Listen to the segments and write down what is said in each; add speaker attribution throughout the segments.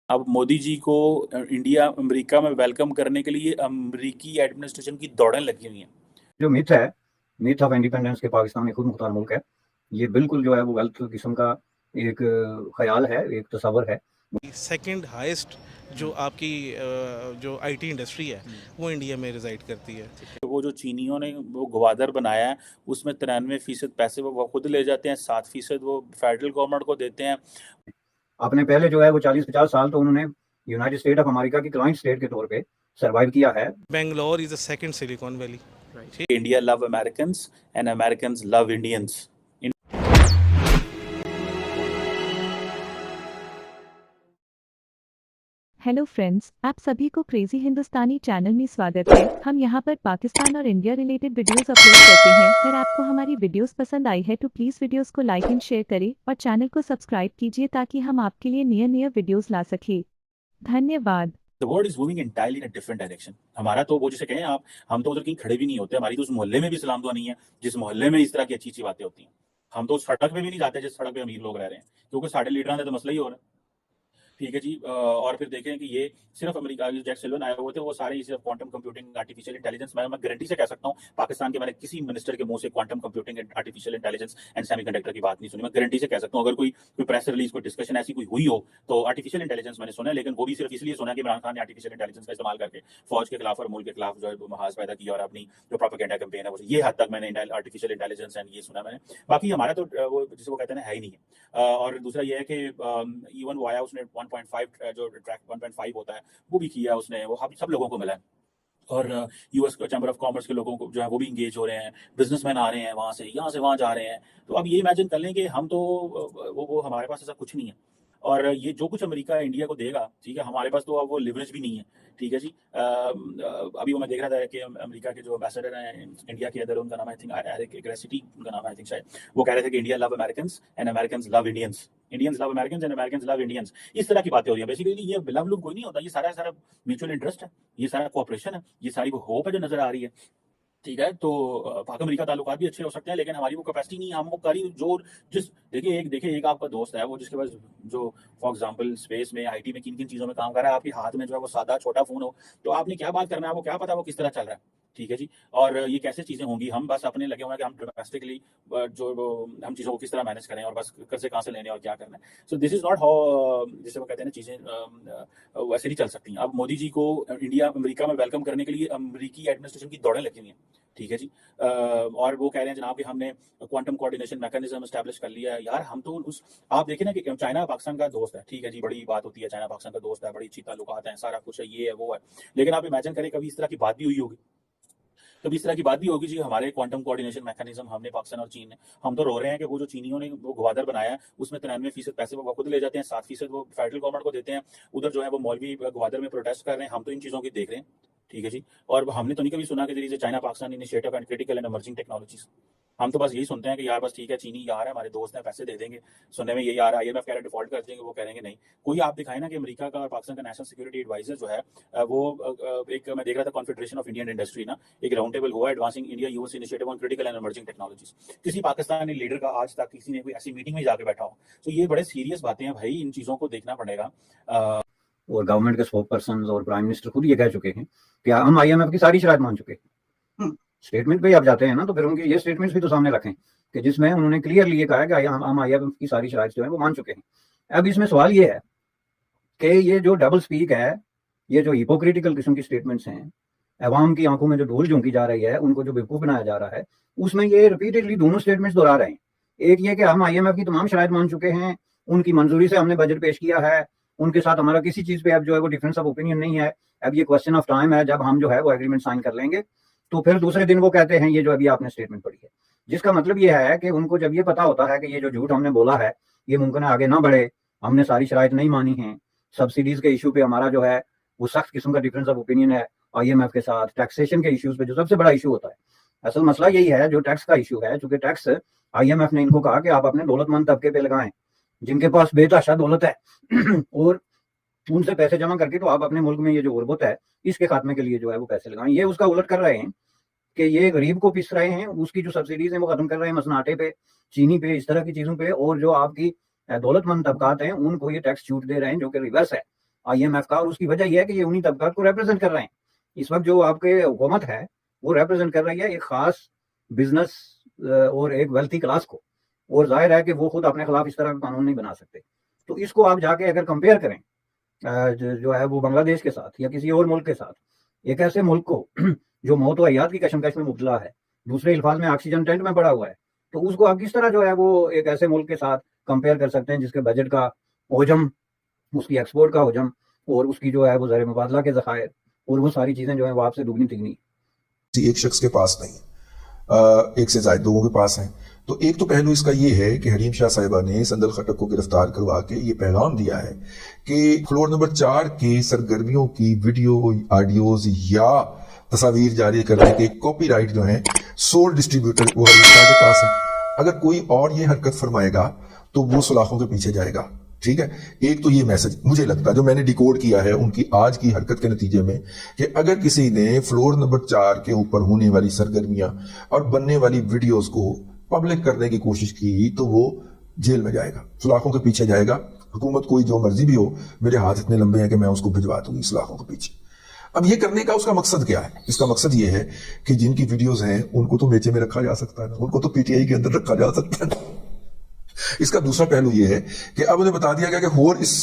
Speaker 1: अब मोदी जी को India America में वेलकम करने के लिए अमेरिकी एडमिनिस्ट्रेशन की दौड़ें लगी हुई हैं।
Speaker 2: जो मिथ है, मिथ ऑफ इंडिपेंडेंस के पाकिस्तान में खुद मुख्तार मुल्क है, ये बिल्कुल जो है वो गलत किस्म का एक ख्याल है, एक तस्वर है।
Speaker 3: सेकंड हाईएस्ट जो आपकी जो आईटी इंडस्ट्री है वो इंडिया में रिजाइड करती है।
Speaker 1: वो जो चीनियों ने वो गवादर बनाया है उसमें 93% पैसे वो खुद ले जाते हैं, 7% वो फेडरल गवर्नमेंट को देते हैं।
Speaker 2: आपने पहले जो है वो 40-50 साल तो उन्होंने यूनाइटेड स्टेट ऑफ अमेरिका की क्लाइंट स्टेट के तौर पे सर्वाइव किया है।
Speaker 3: Bangalore is the second silicon valley.
Speaker 1: India love Americans and Americans love Indians.
Speaker 4: Hello friends, आप सभी को क्रेजी हिंदुस्तानी चैनल में स्वागत है। हम यहां पर पाकिस्तान और इंडिया रिलेटेड वीडियोस अपलोड करते हैं। अगर आपको हमारी वीडियोस पसंद आई है तो प्लीज़ वीडियोस को लाइक एंड शेयर करें और चैनल को सब्सक्राइब कीजिए ताकि हम आपके लिए नए वीडियोस ला सके। धन्यवाद।
Speaker 1: The world is moving entirely in a different direction. हमारा तो वो जिसे कहें आप, हम तो उधर कहीं खड़े भी नहीं होते। हमारी तो उस मोहल्ले में भी सलाम दुआ नहीं है जिस मोहल्ले में इस तरह की अच्छी बातें होती हैं। हम तो उस सड़क पे भी नहीं जाते जिस सड़क पे अमीर लोग रह रहे हैं, क्योंकि साढ़े लीडर ने तो मसला ही हो रहा है। ठीक है जी। और फिर देखें कि ये सिर्फ अमेरिका जैक सिल्वन आए हुए थे, वो सारे सिर्फ क्वांटम कंप्यूटिंग, आर्टिफिशियल इंटेलिजेंस। मैं गारंटी से कह सकता हूँ पाकिस्तान के मैंने किसी मिनिस्टर के मुंह से quantum computing, artificial intelligence and semiconductor की बात नहीं सुनी। मैं गारंटी से कह सकता हूँ अगर कोई प्रेस रिलीज, कोई डिस्कशन ऐसी कोई हुई हो तो आर्टिफिशियल इंटेलिजेंस मैंने सुना है, लेकिन वो भी सिर्फ इसलिए सुना कि इमरान खान ने आर्टिफिशियल इंटेलिजेंस का इस्तेमाल करके फौज के खिलाफ और मुल्क के खिलाफ जो है महाज पैदा किया और अपनी जो प्रोपेगेंडा कैंपेन है ये हद तक मैंने आर्टिफिशियल इंटेलिजेंस एंड ये सुना मैंने। बाकी हमारा तो वो जिसे वो कहते हैं है ही नहीं है। और दूसरा ये है कि इवन वो आया उसने 1.5 जो ट्रैक 1.5 होता है वो भी किया उसने, वो हम सब लोगों को मिला है। और यूएस चैम्बर ऑफ कॉमर्स के लोगों को जो है वो भी इंगेज हो रहे हैं, बिजनेसमैन आ रहे हैं वहां से, यहाँ से वहां जा रहे हैं। तो अब ये इमेजिन कर लें कि हम तो वो हमारे पास ऐसा कुछ नहीं है। और ये जो कुछ अमेरिका इंडिया को देगा, ठीक है, हमारे पास तो अब वो लिवरेज भी नहीं है। ठीक है जी। अभी वो मैं देख रहा था कि अमेरिका के जो एम्बेसडर हैं इंडिया के अंदर, उनका नाम आई थिंक एरिक ग्रेसिटी, उनका नाम आई थिंक शायद, वो कह रहे थे कि India love Americans and Americans love Indians, Indians love Americans and Americans love Indians. इस तरह की बातें हो रही है। बेसिकली ये लव लुव कोई नहीं होता, ये सारा सारा म्यूचुअल इंटरेस्ट है, ये सारा कोऑपरेशन है, ये सारी वो होप है जो नजर आ रही है। ठीक है। तो पाक अमेरिका ताल्लुकात भी अच्छे हो सकते हैं, लेकिन हमारी वो कैपेसिटी नहीं है। हम वो करी जो जिस देखिए एक आपका दोस्त है वो जिसके पास जो फॉर एग्जांपल स्पेस में, आईटी में, किन किन चीजों में काम कर रहा है, आपके हाथ में जो है वो सादा छोटा फोन हो, तो आपने क्या बात करना है, वो क्या पता वो किस तरह चल रहा है। ठीक है जी। और ये कैसे चीजें होंगी, हम बस अपने लगे हुए हैं कि हम डोमेस्टिकली जो हम चीजों को किस तरह मैनेज करें और बस कर्जे कहाँ से लेने और क्या करना है। So this is not how, जिसे वो कहते हैं ना, चीजें वैसे नहीं चल सकती। अब मोदी जी को इंडिया अमेरिका में वेलकम करने के लिए अमेरिकी एडमिनिस्ट्रेशन की दौड़ें लगी हुई हैं। ठीक है जी। और वो कह रहे हैं जनाब कि हमने क्वांटम कोऑर्डिनेशन मैकेनिज्म एस्टैब्लिश कर लिया है। यार हम तो उस, आप देखें ना कि चाइना पाकिस्तान का दोस्त है, ठीक है जी, बड़ी बात होती है, चाइना पाकिस्तान का दोस्त है, बड़ी अच्छी ताल्लुकात हैं, सारा कुछ है, ये है वो है। लेकिन आप इमेजिन करें कभी इस तरह की बात भी हुई होगी, कभी इस तरह की बात भी होगी जी हमारे क्वांटम कोऑर्डिनेशन मैकेनिज्म हमने पाकिस्तान और चीन ने, हम तो रो रहे हैं कि वो जो चीनियों ने वो गवादर बनाया है उसमें 93% पैसे वो खुद ले जाते हैं, 7% वो फेडरल गवर्नमेंट को देते हैं। उधर जो है वो मौलवी गवादर में प्रोटेस्ट कर रहे हैं, हम तो इन चीजों की देख रहे हैं। ठीक है जी। और हमने तो नहीं कभी सुना कि China Pakistan initiative and critical and emerging technologies. हम तो बस यही सुनते हैं कि यार बस ठीक है, चीनी यार है, हमारे दोस्त हैं, पैसे दे देंगे। सुनने में यही आ रहा है, IMF कह रहे डिफॉल्ट कर देंगे, वो कह रहे नहीं। कोई आप दिखाए ना कि अमेरिका का और पाकिस्तान का नेशनल सिक्योरिटी एडवाइजर जो है वो एक, मैं देख रहा था कॉन्फेडरेशन ऑफ इंडियन इंडस्ट्री ना, एक राउंड टेबल हुआ advancing India US initiative on critical and emerging technologies. किसी पाकिस्तानी लीडर का आज तक किसी ने कोई ऐसी मीटिंग में जाकर बैठा हो? तो ये बड़े सीरियस बातें हैं भाई, इन चीजों को देखना पड़ेगा।
Speaker 2: और गवर्नमेंट के स्पोक पर्सन और प्राइम मिनिस्टर खुद ये कह चुके हैं कि हम IMF की सारी शराइत मान चुके हैं। स्टेटमेंट पे आप जाते हैं ना, तो फिर उनकी ये स्टेटमेंट्स भी तो सामने रखें कि जिसमें उन्होंने क्लियरली ये कहा है कि हम IMF की सारी शराइत जो है वो मान चुके हैं। अब इसमें सवाल ये है कि ये जो डबल स्पीक है, ये जो हिपोक्रिटिकल किस्म की स्टेटमेंट्स हैं, अवाम की आंखों में जो धूल झोंकी जा रही है, उनको जो बेवकूफ बनाया जा रहा है, उसमें ये रिपीटेडली दोनों स्टेटमेंट्स दोहरा रहे हैं। एक ये कि हम IMF की तमाम शराइत मान चुके हैं, उनकी मंजूरी से हमने बजट पेश किया है, उनके साथ हमारा किसी चीज पे अब जो है वो डिफरेंस ऑफ ओपिनियन नहीं है, अब ये क्वेश्चन ऑफ टाइम है जब हम जो है वो एग्रीमेंट साइन कर लेंगे। तो फिर दूसरे दिन वो कहते हैं ये जो अभी आपने स्टेटमेंट पढ़ी है, जिसका मतलब ये है कि उनको जब ये पता होता है कि ये जो झूठ हमने बोला है ये मुमकिन है आगे ना बढ़े, हमने सारी शराइत नहीं मानी है, सब्सिडीज के इशू पे हमारा जो है वो सख्त किस्म का डिफरेंस ऑफ ओपिनियन है IMF के साथ, टैक्सेशन के इश्यूज पे जो सबसे बड़ा इशू होता है। असल मसला यही है जो टैक्स का इशू है, चूंकि टैक्स IMF ने इनको कहा कि आप अपने दौलतमंद तबके पे लगाएं, जिनके पास बेतहाशा दौलत है और उनसे पैसे जमा करके तो आप अपने मुल्क में ये जो गुर्बत है इसके खात्मे के लिए जो है वो पैसे लगाएं। ये उसका उलट कर रहे हैं कि ये गरीब को पिस रहे हैं, उसकी जो सब्सिडीज है वो खत्म कर रहे हैं, मसलन आटे पे, चीनी पे, इस तरह की चीजों पे, और जो आपकी दौलतमंद तबकात हैं उनको ये टैक्स छूट दे रहे हैं, जो कि रिवर्स है। IMF का, और उसकी वजह यह है कि ये उन्हीं तबकात को रिप्रेजेंट कर रहे हैं। इस वक्त जो आपके हुकूमत है वो रिप्रेजेंट कर रही है एक खास बिजनेस और एक वेल्थी क्लास को, और जाहिर है कि वो खुद अपने खिलाफ इस तरह का कानून नहीं बना सकते। तो इसको आप जाके अगर कंपेयर करें जो है वो बांग्लादेश के साथ या किसी और मुल्क के साथ, एक ऐसे मुल्क को जो मौत व हयात की कशमकश में मुब्तला है, दूसरे अल्फाज में ऑक्सीजन टेंट में पड़ा हुआ है, तो उसको आप किस तरह जो है वो एक ऐसे मुल्क के साथ कंपेयर कर सकते हैं जिसके बजट का हजम, उसकी एक्सपोर्ट का हजम और उसकी जो है वो ज़र मुबादला के ज़खायर और वो सारी चीज़ें जो है वो आपसे दुगनी तिगनी
Speaker 5: एक शख्स के पास नहीं, एक से ज्यादा लोगों के पास हैं। तो एक तो पहलू इसका ये है कि हरीम शाह साहिबा ने संदल खटक को गिरफ्तार करवा के ये पैगाम दिया है कि फ्लोर नंबर 4 के सरगर्मियों की वीडियो, ऑडियोज या तस्वीर जारी करने के कॉपीराइट जो है सोल डिस्ट्रीब्यूटर वो हरीम शाह के पास है। अगर कोई और ये हरकत फरमाएगा तो वो सुलाखों के पीछे जाएगा। ठीक है, एक तो ये मैसेज मुझे लगता है जो मैंने डिकोड किया है उनकी आज की हरकत के नतीजे में, कि अगर किसी ने फ्लोर नंबर 4 के ऊपर होने वाली सरगर्मियां और बनने वाली वीडियोस को पब्लिक करने की कोशिश की तो वो जेल में जाएगा, सुलाखों के पीछे जाएगा। हुकूमत कोई जो मर्जी भी हो, मेरे हाथ इतने लंबे हैं कि मैं उसको भिजवा दूंगी सुलाखों के पीछे। अब ये करने का उसका मकसद क्या है? इसका मकसद ये है कि जिनकी वीडियोस हैं उनको तो मेचे में रखा जा सकता है ना, उनको तो PTI के अंदर रखा जा सकता है। इसका दूसरा पहलू ये है कि अब उन्हें बता दिया गया कि और इस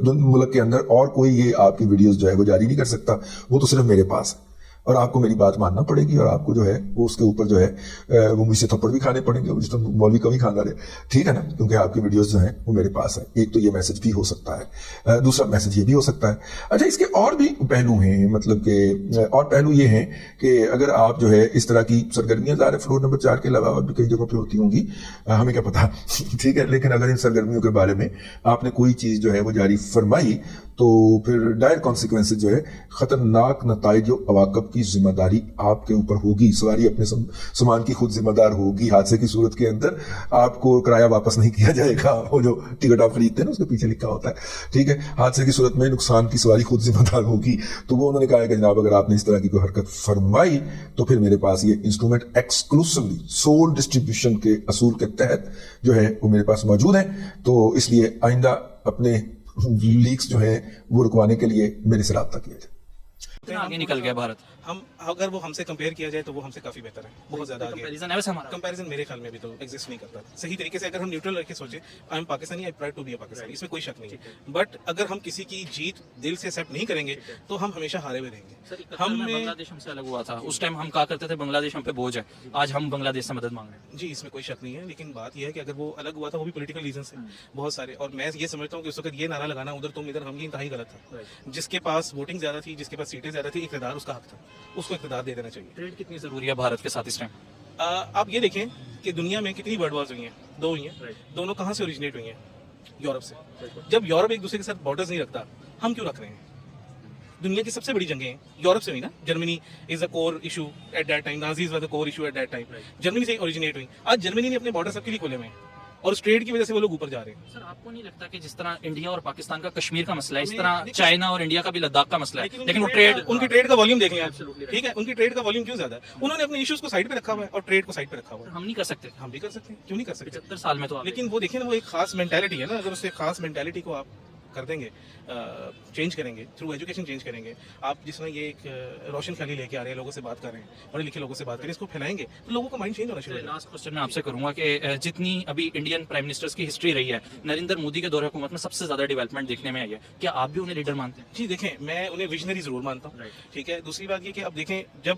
Speaker 5: मुल्क के अंदर और कोई ये आपकी वीडियोस जो है वो जारी नहीं कर सकता, वो तो सिर्फ मेरे पास है और आपको मेरी बात मानना पड़ेगी और आपको जो है वो उसके ऊपर जो है वो मुझसे थप्पड़ भी खाने पड़ेंगे, जिस तरह मौलवी कभी खाना रहे, ठीक है ना, क्योंकि आपकी वीडियोस जो हैं वो मेरे पास है। एक तो ये मैसेज भी हो सकता है, दूसरा मैसेज ये भी हो सकता है। अच्छा, इसके और भी पहलू हैं, मतलब कि और पहलू ये हैं कि अगर आप जो है इस तरह की सरगर्मियां ज़ाहिर फ्लोर नंबर 4 के अलावा और भी कई जगहों पर होती होंगी, हमें क्या पता, ठीक है, लेकिन अगर इन सरगर्मियों के बारे में आपने कोई चीज़ जो है वो जारी फरमाई तो फिर डायर कॉन्सिक्वेंसेज जो है खतरनाक नताइज अवाकब की जिम्मेदारी आपके ऊपर होगी। सवारी अपने सामान की खुद जिम्मेदार होगी। हादसे की सूरत के अंदर आपको किराया वापस नहीं किया जाएगा, वो जो टिकट आप खरीदते हैं ना उसके पीछे लिखा होता है, ठीक है। हादसे की सूरत में नुकसान की सवारी खुद जिम्मेदार होगी। तो वो उन्होंने कहा है कि जनाब अगर आपने इस तरह की कोई हरकत फरमाई तो फिर मेरे पास ये इंस्ट्रूमेंट एक्सक्लूसिवली सोल डिस्ट्रीब्यूशन के असूल के तहत जो है वो मेरे पास मौजूद है। तो इसलिए आइंदा अपने लीक्स जो है वो रुकवाने के लिए मेरे से राब्ता किया जाए।
Speaker 6: आगे निकल गया भारत।
Speaker 3: हम अगर वो हमसे कंपेयर किया जाए तो वो हमसे काफी बेहतर है, बहुत ज्यादा आगे।
Speaker 6: कंपैरिजन है वैसे हमारा।
Speaker 3: कंपैरिजन मेरे ख्याल में भी तो एग्जिस्ट नहीं करता सही तरीके से। अगर हम न्यूट्रल रख के सोचे, I am Pakistani, I proud to be a Pakistani, इसमें कोई शक नहीं है। बट अगर हम किसी की जीत दिल से एक्सेप्ट नहीं करेंगे तो हम हमेशा हारे हुए रहेंगे।
Speaker 6: हम बांग्लादेश हमसे अलग हुआ था, उस टाइम हम कहा करते थे बांग्लादेश हम पे बोझ है, आज हम बांग्लादेश से मदद मांग रहे हैं।
Speaker 3: जी, इसमें कोई शक नहीं है, लेकिन बात यह है कि अगर वो अलग हुआ था वो भी पॉलिटिकल रीजन से बहुत सारे, और मैं ये समझता हूँ कि उस वक्त ये नारा लगाना उधर तुम इधर हम, ये इंतहाई गलत था। जिसके पास वोटिंग ज्यादा थी, जिसके पास सीटें ज्यादा थी, इक़्तिदार उसका हक था, उसको इक़्तिदार दे देना चाहिए।
Speaker 6: ट्रेड कितनी जरूरी है भारत के साथ इस टाइम?
Speaker 3: आप ये देखें कि दुनिया में कितनी वर्ल्ड वॉर्स हुई हैं, 2 हुई हैं, दोनों कहाँ से ओरिजिनेट हुई हैं? यूरोप से। जब यूरोप एक दूसरे के साथ बॉर्डर्स नहीं रखता, हम क्यों रख रहे हैं? दुनिया की सबसे बड़ी जंगें यूरोप से हुई ना। Germany is a core issue at that time, Nazis was the core issue at that time, Germany से ओरिजिनेट हुई। आज जर्मनी ने अपने बॉर्डर सबके लिए खोले हुए हैं और उस ट्रेड की वजह से वो लोग ऊपर जा रहे हैं।
Speaker 6: सर, आपको नहीं लगता कि जिस तरह इंडिया और पाकिस्तान का कश्मीर का मसला है, इस तरह चाइना और इंडिया का भी लद्दाख का मसला है, लेकिन वो ट्रेड,
Speaker 3: उनकी ट्रेड का वॉल्यूम देख लें आप, ठीक है, उनकी ट्रेड का वॉल्यूम क्यों ज्यादा है? उन्होंने अपने इश्यूज को साइड पे रखा हुआ है और ट्रेड को साइड पे रखा हुआ है।
Speaker 6: हम नहीं कर सकते?
Speaker 3: हम भी कर सकते हैं, क्यों नहीं कर सकते?
Speaker 6: 75 साल में तो
Speaker 3: लेकिन वो देखिए ना, वो एक खास मेंटालिटी है ना। अगर उससे खास मेंटालिटी को आप कर देंगे, चेंज करेंगे थ्रू एजुकेशन, चेंज करेंगे आप। जिस तरह ये एक रोशन ख्याली लेके आ रहे हैं, लोगों से बात कर रहे हैं, पढ़े लिखे लोगों से बात करें, इसको फैलाएंगे तो लोगों का माइंड चेंज होना शुरू हो जाएगा।
Speaker 6: लास्ट क्वेश्चन मैं आपसे करूंगा कि जितनी अभी इंडियन प्राइम मिनिस्टर्स की हिस्ट्री रही है, नरेंद्र मोदी के दौरे हुकूमत में सबसे ज्यादा डेवलपमेंट देखने में आई है, क्या आप भी उन्हें लीडर मानते हैं?
Speaker 3: जी देखें, मैं उन्हें विजनरी जरूर मानता हूँ, ठीक है। दूसरी बात ये कि अब देखें, जब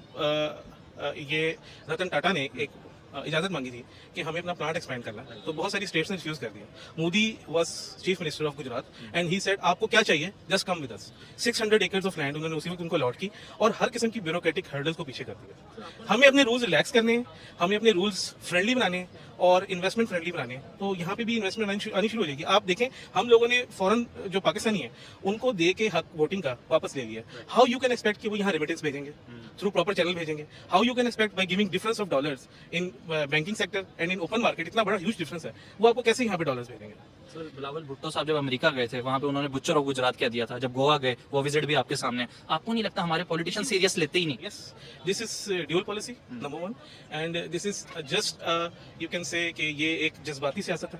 Speaker 3: ये रतन टाटा ने एक इजाजत मांगी थी कि हमें अपना प्लांट एक्सपेंड करना है, तो बहुत सारी स्टेट्स ने रिफ्यूज कर दिया। Modi was chief minister of Gujarat and he said आपको क्या चाहिए, just come with us. 600 acres of land उन्होंने उसी वक्त उनको अलॉट की और हर किस्म की ब्यूरोक्रेटिक हर्डल्स को पीछे कर दिया। हमें अपने रूल्स रिलैक्स करने हैं, हमें अपने रूल्स फ्रेंडली बनाने हैं और इन्वेस्टमेंट फ्रेंडली बनाने हैं। तो यहाँ पे भी इन्वेस्टमेंट आनी शुरू हो जाएगी। आप देखें, हम लोगों ने फॉरेन जो पाकिस्तानी है उनको दे के हक वोटिंग का वापस ले लिया। हाउ यू कैन एक्सपेक्ट कि वो यहाँ रेमिटेंस भेजेंगे, थ्रू प्रॉपर चैनल भेजेंगे? How you can expect by giving difference of dollars in banking sector and in open market, इतना बड़ा ह्यूज डिफरेंस है, वो आपको कैसे यहाँ पे डॉलर्स भेजेंगे?
Speaker 6: सर, बिलावल भुट्टो साहब जब अमेरिका गए थे, वहाँ पे उन्होंने बुच्चर ऑफ गुजरात कह दिया था। जब गोवा गए, वो विजिट भी आपके सामने। आपको नहीं लगता हमारे पॉलिटिशियन सीरियस लेते ही नहीं?
Speaker 3: Yes, this is dual policy number 1 and this is just you can say कि ये एक जज्बाती सियासत है।